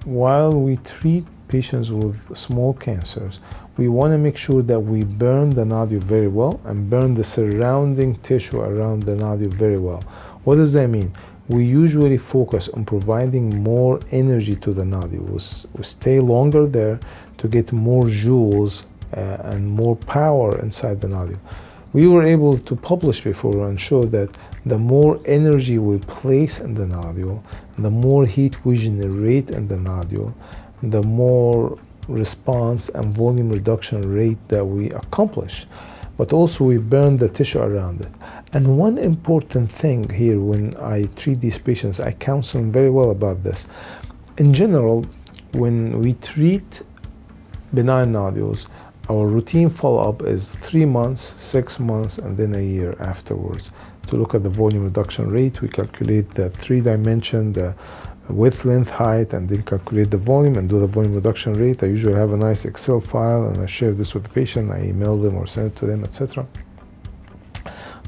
while we treat patients with small cancers, we want to make sure that we burn the nodule very well and burn the surrounding tissue around the nodule very well. What does that mean? We usually focus on providing more energy to the nodule. We stay longer there to get more joules and more power inside the nodule. We were able to publish before and show that the more energy we place in the nodule, the more heat we generate in the nodule, the more response and volume reduction rate that we accomplish. But also we burn the tissue around it. And one important thing here, when I treat these patients, I counsel them very well about this. In general, when we treat benign nodules, our routine follow-up is 3 months, 6 months, and then a year afterwards. To look at the volume reduction rate, we calculate the 3-dimension, the width, length, height, and then calculate the volume and do the volume reduction rate. I usually have a nice Excel file and I share this with the patient. I email them or send it to them, etc.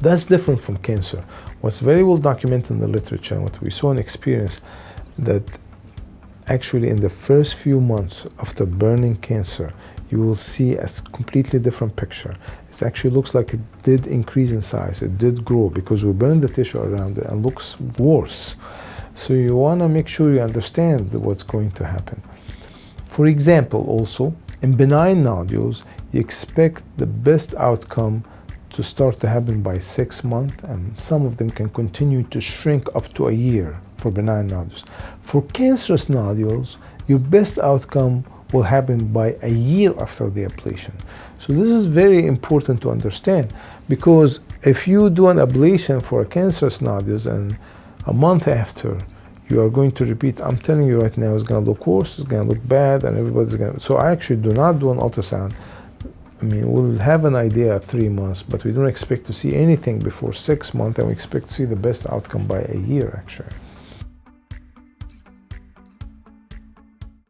That's different from cancer. What's very well documented in the literature and what we saw in experience, that actually in the first few months after burning cancer, you will see a completely different picture. It actually looks like it did increase in size, it did grow because we burned the tissue around it and looks worse. So you want to make sure you understand what's going to happen. For example, also, in benign nodules, you expect the best outcome to start to happen by 6 months, and some of them can continue to shrink up to a year for benign nodules. For cancerous nodules, your best outcome will happen by a year after the ablation. So this is very important to understand, because if you do an ablation for cancerous nodules and a month after you are going to repeat, I'm telling you right now, it's going to look worse, it's going to look bad, and everybody's going to... So I actually do not do an ultrasound. I mean, we'll have an idea at 3 months, but we don't expect to see anything before 6 months, and we expect to see the best outcome by a year, actually.